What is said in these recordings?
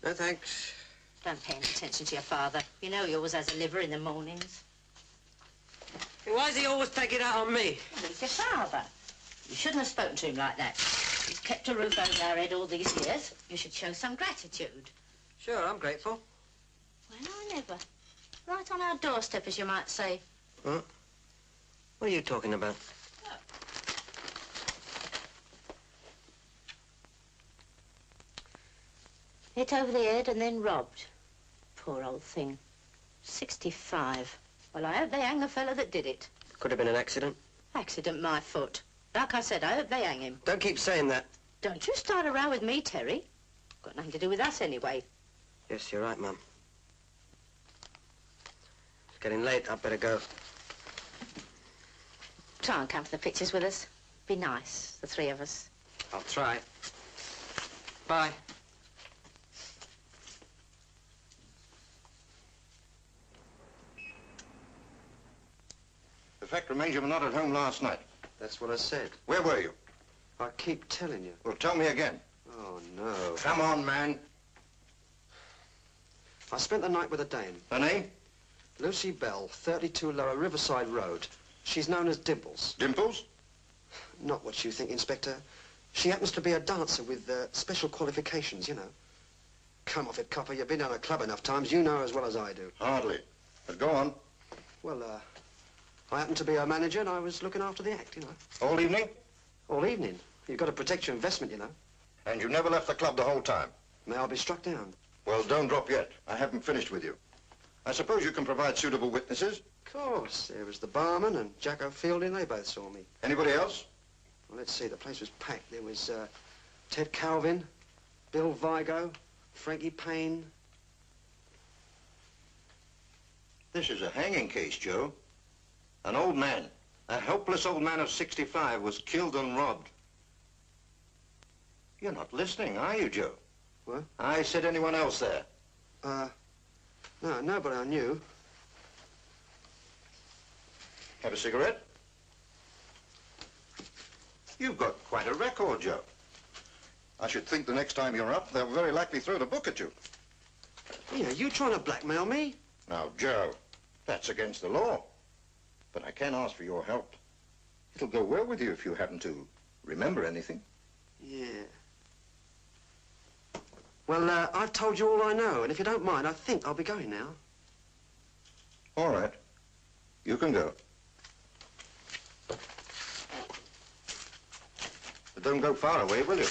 No, thanks. Don't pay any attention to your father. You know he always has a liver in the mornings. Why does he always take it out on me? Well, he's your father. You shouldn't have spoken to him like that. He's kept a roof over our head all these years. You should show some gratitude. Sure, I'm grateful. Well, I never. Right on our doorstep, as you might say. What? What are you talking about? Look. Hit over the head and then robbed. Poor old thing. 65. Well, I hope they hang the fellow that did it. Could have been an accident. Accident, my foot. Like I said, I hope they hang him. Don't keep saying that. Don't you start a row with me, Terry. Got nothing to do with us anyway. Yes, you're right, Mum. It's getting late. I'd better go. Try and come to the pictures with us. Be nice, the three of us. I'll try. Bye. The fact remains you were not at home last night. That's what I said. Where were you? I keep telling you. Well, tell me again. Oh, no. Come on, man. I spent the night with a dame. Her name? Lucy Bell, 32 Lower Riverside Road. She's known as Dimples. Dimples? Not what you think, Inspector. She happens to be a dancer with special qualifications, you know. Come off it, copper. You've been down a club enough times. You know as well as I do. Hardly. But go on. Well, I happen to be her manager, and I was looking after the act, you know. All evening? All evening. You've got to protect your investment, you know. And you never left the club the whole time? May I be struck down? Well, don't drop yet. I haven't finished with you. I suppose you can provide suitable witnesses? Of course. There was the barman and Jacko Fielding. They both saw me. Anybody else? Well, let's see. The place was packed. There was Ted Calvin, Bill Vigo, Frankie Payne. This is a hanging case, Joe. An old man, a helpless old man of 65 was killed and robbed. You're not listening, are you, Joe? What? I said anyone else there? No, nobody I knew. Have a cigarette? You've got quite a record, Joe. I should think the next time you're up, they'll very likely throw the book at you. Yeah, you trying to blackmail me? Now, Joe, that's against the law. But I can ask for your help. It'll go well with you if you happen to remember anything. Yeah. Well, I've told you all I know, and if you don't mind, I think I'll be going now. All right. You can go. But don't go far away, will you?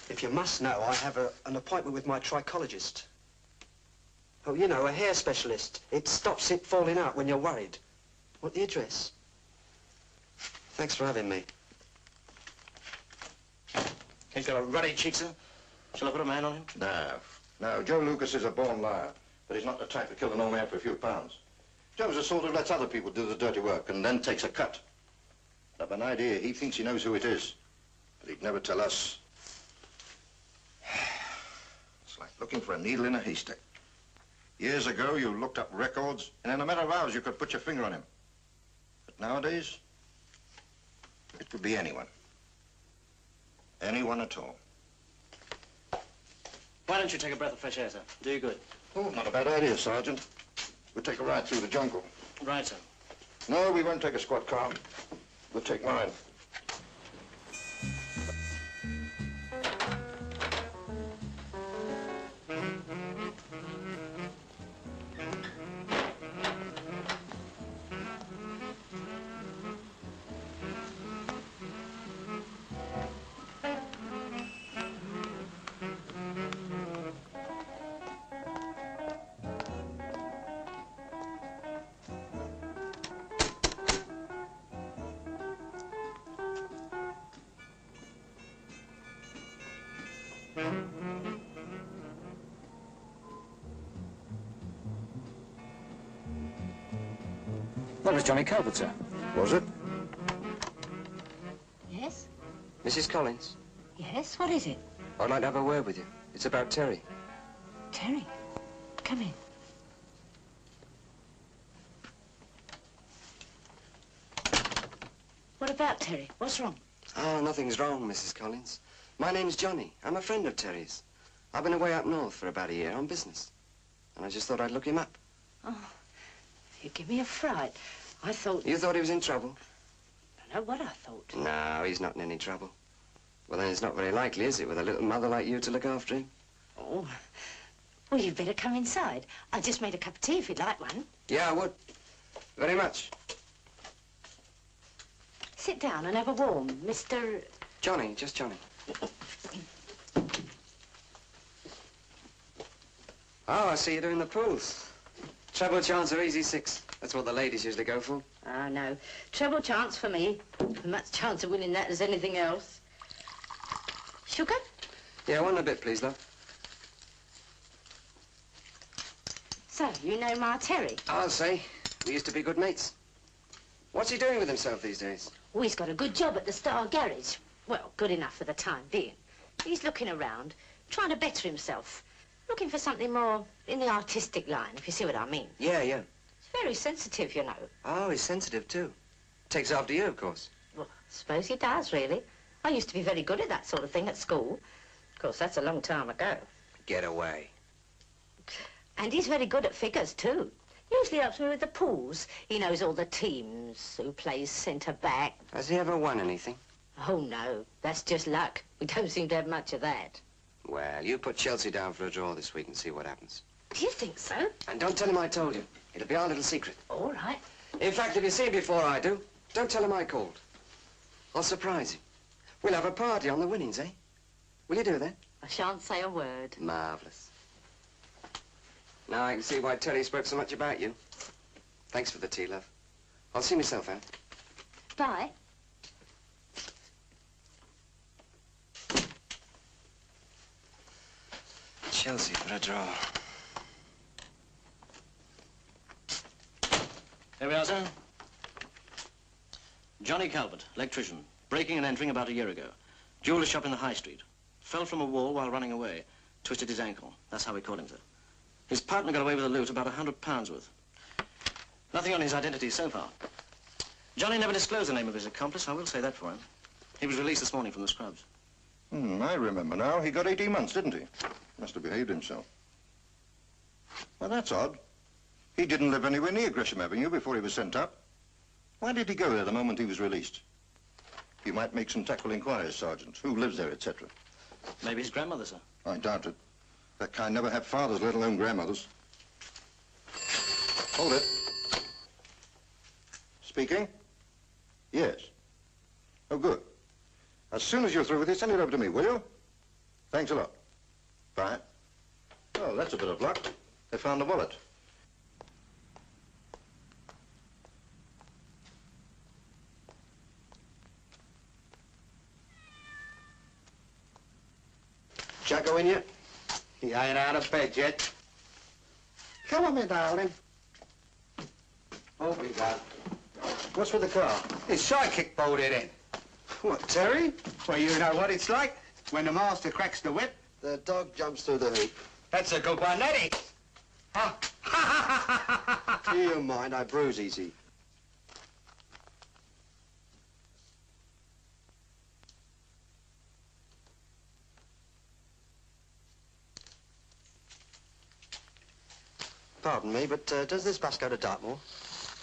If you must know, I have an appointment with my trichologist. Oh, you know, a hair specialist. It stops it falling out when you're worried. Want the address? Thanks for having me. He's got a ruddy cheek, sir. Shall I put a man on him? No, Joe Lucas is a born liar, but he's not the type to kill an old man for a few pounds. Joe's the sort who lets other people do the dirty work and then takes a cut. I've an idea he thinks he knows who it is, but he'd never tell us. It's like looking for a needle in a haystack. Years ago, you looked up records, and in a matter of hours, you could put your finger on him. But nowadays, it could be anyone. Anyone at all. Why don't you take a breath of fresh air, sir? Do you good. Oh, not a bad idea, Sergeant. We'll take a ride through the jungle. Right, sir. No, we won't take a squad car. We'll take mine. That was Johnny Calvert, sir. Was it? Yes? Mrs. Collins, Yes? What is it? I'd like to have a word with you. It's about Terry. Terry, come in. What about Terry? What's wrong? Oh, nothing's wrong, Mrs. Collins. My name's Johnny. I'm a friend of Terry's. I've been away up north for about a year on business. And I just thought I'd look him up. Oh, you give me a fright. I thought... You thought he was in trouble? I don't know what I thought. No, he's not in any trouble. Well, then it's not very likely, is it, with a little mother like you to look after him? Oh, well, you'd better come inside. I just made a cup of tea if you'd like one. Yeah, I would. Very much. Sit down and have a warm, Mr... Johnny, just Johnny. Oh, I see you're doing the pools. Treble chance or easy six. That's what the ladies usually go for. Oh, no. Treble chance for me. As much chance of winning that as anything else. Sugar? Yeah, one and a bit, please, love. So, you know Ma Terry? I'll say. We used to be good mates. What's he doing with himself these days? Oh, he's got a good job at the Star Garage. Well, good enough for the time being. He's looking around, trying to better himself. Looking for something more in the artistic line, if you see what I mean. Yeah, yeah. He's very sensitive, you know. Oh, he's sensitive, too. Takes after you, of course. Well, I suppose he does, really. I used to be very good at that sort of thing at school. Of course, that's a long time ago. Get away. And he's very good at figures, too. Usually helps me with the pools. He knows all the teams, who plays centre-back. Has he ever won anything? Oh, no. That's just luck. We don't seem to have much of that. Well, you put Chelsea down for a draw this week and see what happens. Do you think so? And don't tell him I told you. It'll be our little secret. All right. In fact, if you see him before I do, don't tell him I called. I'll surprise him. We'll have a party on the winnings, eh? Will you do that? I shan't say a word. Marvellous. Now I can see why Terry spoke so much about you. Thanks for the tea, love. I'll see myself out. Bye. Chelsea for a draw. Here we are, sir. Johnny Calvert, electrician, breaking and entering about a year ago. Jeweller shop in the High Street. Fell from a wall while running away. Twisted his ankle. That's how we caught him, sir. His partner got away with the loot, about £100 worth. Nothing on his identity so far. Johnny never disclosed the name of his accomplice, I will say that for him. He was released this morning from the scrubs. I remember now. He got 18 months, didn't he? Must have behaved himself. Well, that's odd. He didn't live anywhere near Gresham Avenue before he was sent up. Why did he go there the moment he was released? You might make some tactful inquiries, Sergeant. Who lives there, etc. Maybe his grandmother, sir. I doubt it. That kind never had fathers, let alone grandmothers. Hold it. Speaking? Yes. Oh, good. As soon as you're through with it, send it over to me, will you? Thanks a lot. Bye. Oh, that's a bit of luck. They found the wallet. Jacko in yet? He ain't out of bed yet. Come on, me darling. Open that. What's with the car? His sidekick bolted in. What, Terry? Well, you know what it's like when the master cracks the whip. The dog jumps through the hoop. That's a good one, that is. Do you mind? I bruise easy. Pardon me, but does this bus go to Dartmoor?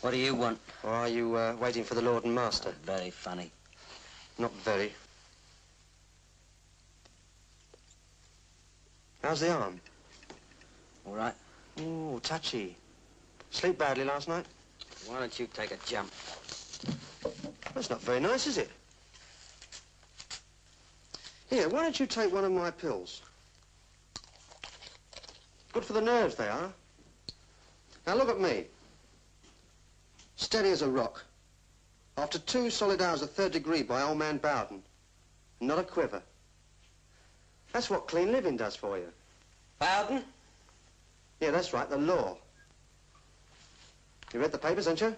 What do you want? Or are you waiting for the Lord and Master? Very funny. Not very. How's the arm? All right. Ooh, touchy. Sleep badly last night? Why don't you take a jump? That's not very nice, is it? Here, why don't you take one of my pills? Good for the nerves, they are. Now, look at me. Steady as a rock. After 2 solid hours of 3rd degree by old man Bowden. Not a quiver. That's what clean living does for you. Bowden? Yeah, that's right, the law. You read the papers, haven't you?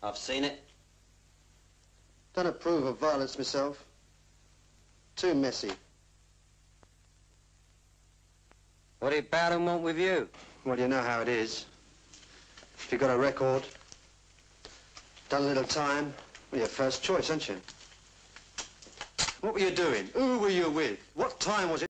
I've seen it. Don't approve of violence myself. Too messy. What did Bowden want with you? Well, you know how it is. If you've got a record, done a little time, well, you're first choice, aren't you? What were you doing? Who were you with? What time was it?